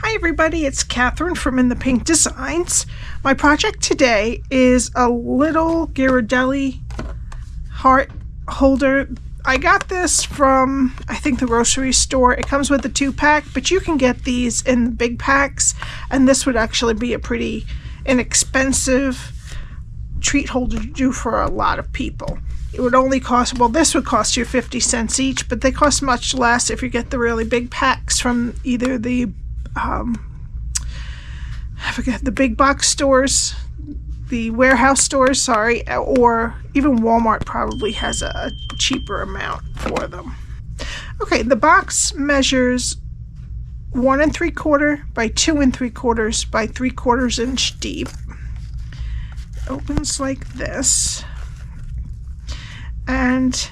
Hi everybody, it's Cathryn from In the Pink Designs. My project today is a little Ghirardelli heart holder. I got this from, I think, the grocery store. It comes with a 2-pack, but you can get these in big packs, and this would actually be a pretty inexpensive treat holder to do for a lot of people. It would only cost, well, this would cost you 50 cents each, but they cost much less if you get the really big packs from either the I forget, the big box stores, the warehouse stores, sorry, or even Walmart probably has a cheaper amount for them. Okay, the box measures 1 3/4 by 2 3/4 by 3/4 inch deep. It opens like this, and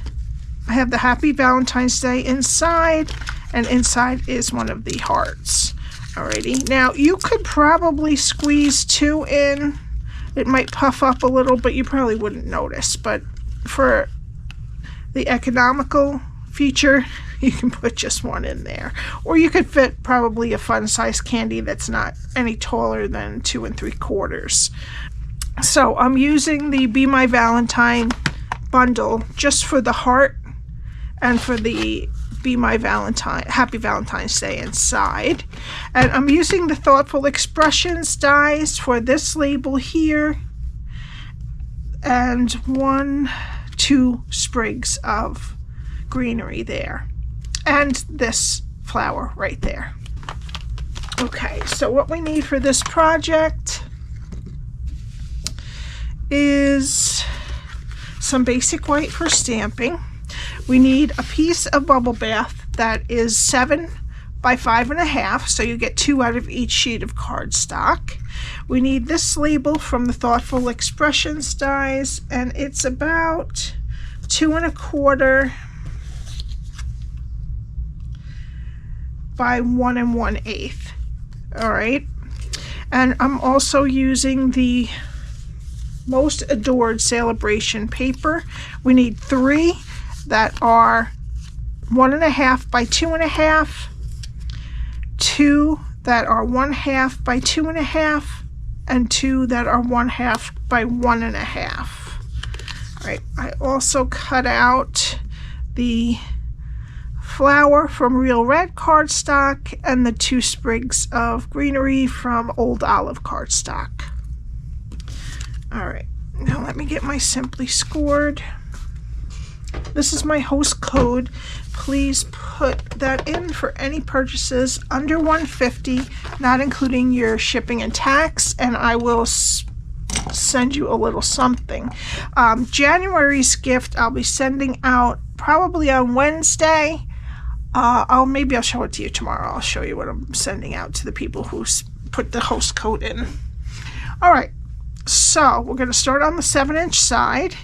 I have the Happy Valentine's Day inside, and inside is one of the hearts. Alrighty, now you could probably squeeze 2 in. It might puff up a little, but you probably wouldn't notice. But for the economical feature, you can put just 1 in there. Or you could fit probably a fun size candy that's not any taller than 2 3/4. So I'm using the Be My Valentine bundle just for the heart and for the Be My Valentine, Happy Valentine's Day inside. And I'm using the Thoughtful Expressions dies for this label here, and 2 sprigs of greenery there, and this flower right there. Okay, so what we need for this project is some basic white for stamping. We need a piece of bubble bath that is 7 by 5.5, so you get 2 out of each sheet of cardstock. We need this label from the Thoughtful Expressions dies, and it's about 2 1/4 by 1 1/8. All right, and I'm also using the Most Adored Saleabration paper. We need 3 that are 1 1/2 by 2 1/2, 2 that are 1/2 by 2 1/2, and 2 that are 1/2 by 1 1/2. All right, I also cut out the flower from Real Red Cardstock and the 2 sprigs of greenery from Old Olive Cardstock. All right, now let me get my Simply Scored. This is my host code. Please put that in for any purchases under $150, not including your shipping and tax, and I will send you a little something. January's gift I'll be sending out probably on Wednesday. Maybe I'll show it to you tomorrow. I'll show you what I'm sending out to the people who put the host code in. All right, so we're going to start on the 7-inch side,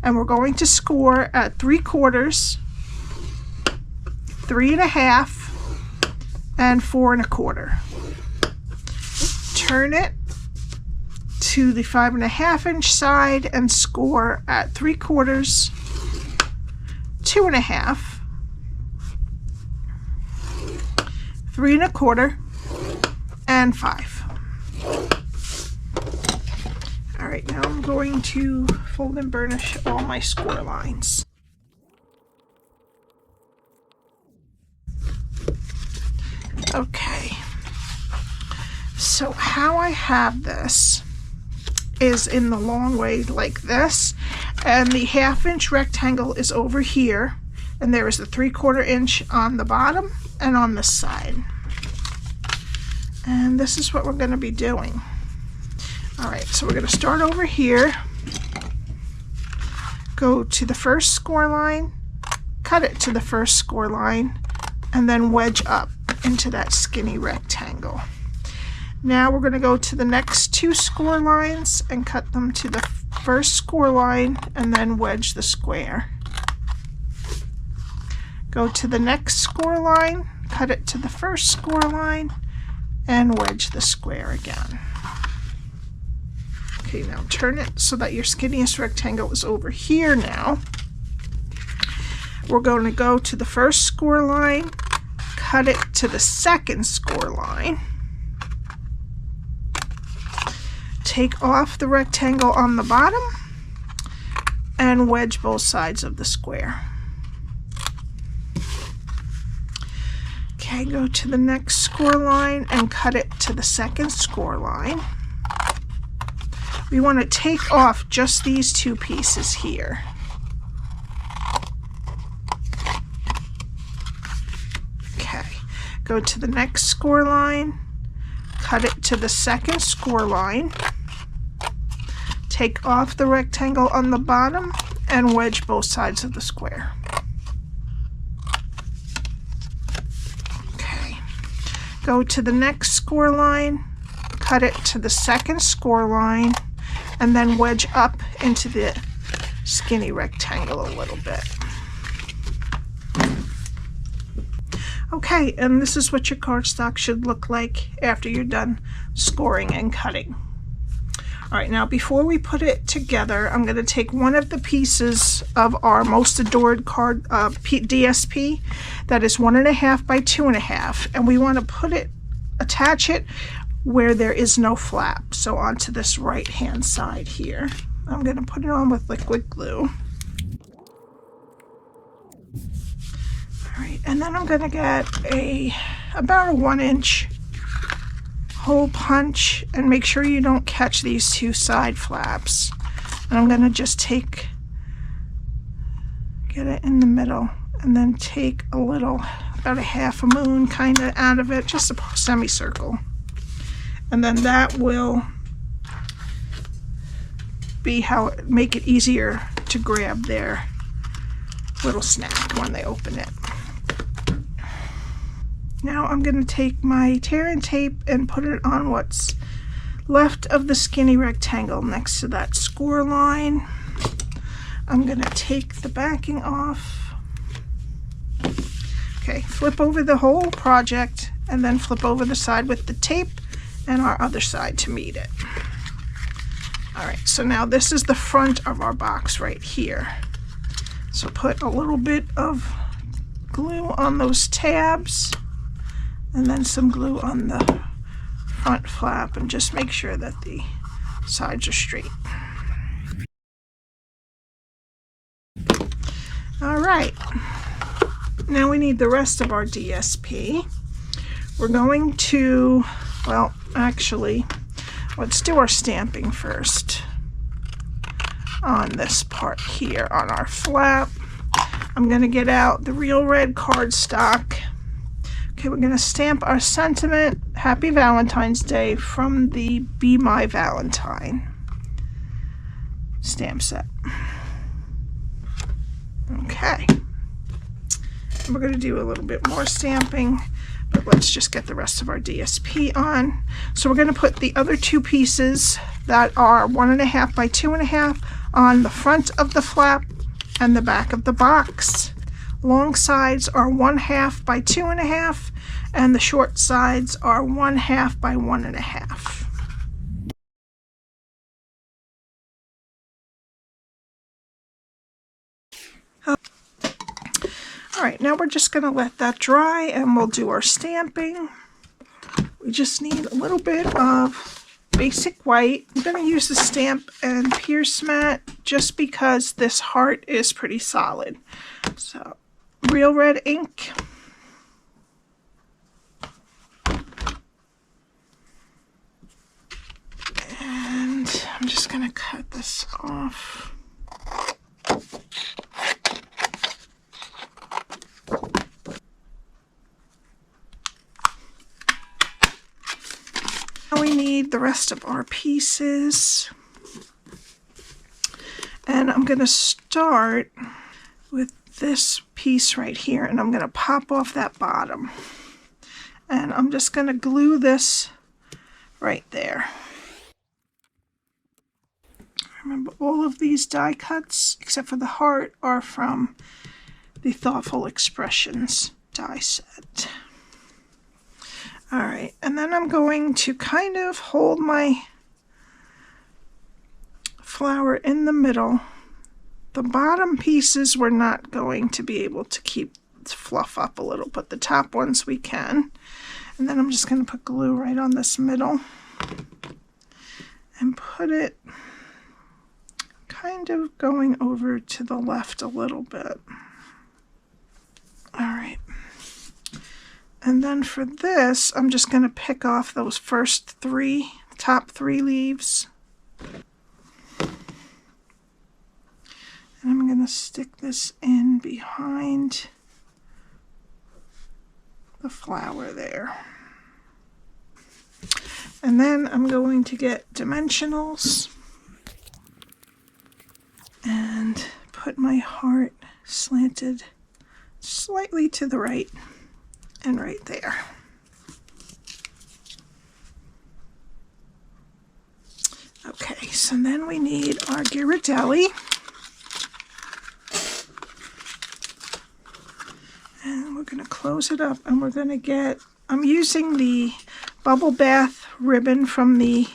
and we're going to score at 3/4, 3 1/2, and 4 1/4. Turn it to the 5 1/2-inch side and score at 3/4, 2 1/2, 3 1/4, and 5. Alright, now I'm going to fold and burnish all my score lines. Okay, so how I have this is in the long way like this, and the 1/2-inch rectangle is over here, and there is the 3/4 inch on the bottom and on this side. And this is what we're going to be doing. Alright, so we're going to start over here, go to the first score line, cut it to the first score line, and then wedge up into that skinny rectangle. Now we're going to go to the next 2 score lines and cut them to the first score line and then wedge the square. Go to the next score line, cut it to the first score line, and wedge the square again. Okay, now turn it so that your skinniest rectangle is over here now. We're going to go to the first score line, cut it to the second score line, take off the rectangle on the bottom and wedge both sides of the square. Okay, go to the next score line and cut it to the second score line. We want to take off just these two pieces here. Okay, go to the next score line, cut it to the second score line, take off the rectangle on the bottom and wedge both sides of the square. Okay, go to the next score line, cut it to the second score line, and then wedge up into the skinny rectangle a little bit. Okay, and this is what your cardstock should look like after you're done scoring and cutting. All right, now before we put it together, I'm going to take one of the pieces of our Most Adored card DSP that is 1.5 by 2.5, and we want to attach it where there is no flap, so onto this right hand side here. I'm going to put it on with liquid glue. All right, and then I'm going to get about a 1-inch hole punch and make sure you don't catch these two side flaps. And I'm going to just get it in the middle and then take a little, about a half a moon kind of out of it, just a semicircle. And then that will be make it easier to grab their little snack when they open it. Now I'm going to take my tear and tape and put it on what's left of the skinny rectangle next to that score line. I'm going to take the backing off. Okay, flip over the whole project and then flip over the side with the tape and our other side to meet it. All right, so now this is the front of our box right here. So put a little bit of glue on those tabs and then some glue on the front flap, and just make sure that the sides are straight. All right, now we need the rest of our DSP. We're going to, well, actually, let's do our stamping first on this part here on our flap. I'm going to get out the real red cardstock. Okay, we're going to stamp our sentiment, Happy Valentine's Day, from the Bee My Valentine stamp set. Okay, we're going to do a little bit more stamping, but let's just get the rest of our DSP on. So we're going to put the other two pieces that are 1.5 by 2.5 on the front of the flap and the back of the box. Long sides are 1/2 by 2.5, and the short sides are 1/2 by 1.5. All right, now we're just going to let that dry and we'll do our stamping. We just need a little bit of basic white. I'm going to use the Stampin' Pierce mat just because this heart is pretty solid. So, real red ink. And I'm just going to cut this off. Now we need the rest of our pieces. And I'm going to start with this piece right here, and I'm going to pop off that bottom. And I'm just going to glue this right there. Remember, all of these die cuts, except for the heart, are from the Thoughtful Expressions die set. All right, and then I'm going to kind of hold my flower in the middle. The bottom pieces we're not going to be able to keep fluff up a little, but the top ones we can. And then I'm just going to put glue right on this middle. and put it kind of going over to the left a little bit. All right. And then for this, I'm just going to pick off those first top three leaves. And I'm going to stick this in behind the flower there. And then I'm going to get dimensionals and put my heart slanted slightly to the right and right there. Okay, so then we need our Ghirardelli. And we're going to close it up, and we're going to get, I'm using the bubble bath ribbon from the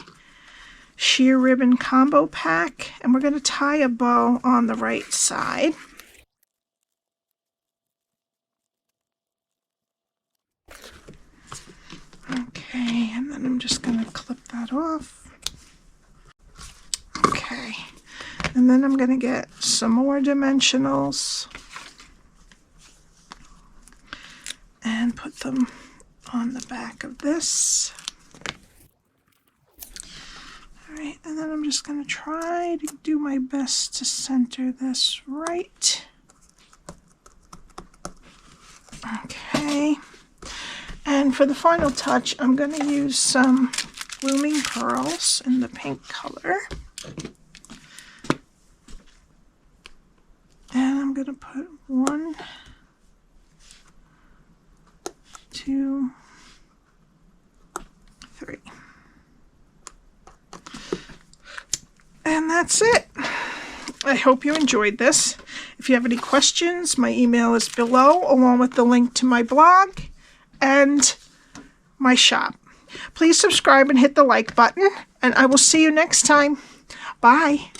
sheer ribbon combo pack, and we're going to tie a bow on the right side. Okay, and then I'm just going to clip that off. Okay, and then I'm going to get some more dimensionals and put them on the back of this. All right, and then I'm just going to try to do my best to center this right. Okay. And for the final touch, I'm going to use some blooming pearls in the pink color. And I'm going to put 1, 2, 3. And that's it. I hope you enjoyed this. If you have any questions, my email is below, along with the link to my blog and my shop. Please subscribe and hit the like button, and I will see you next time. Bye.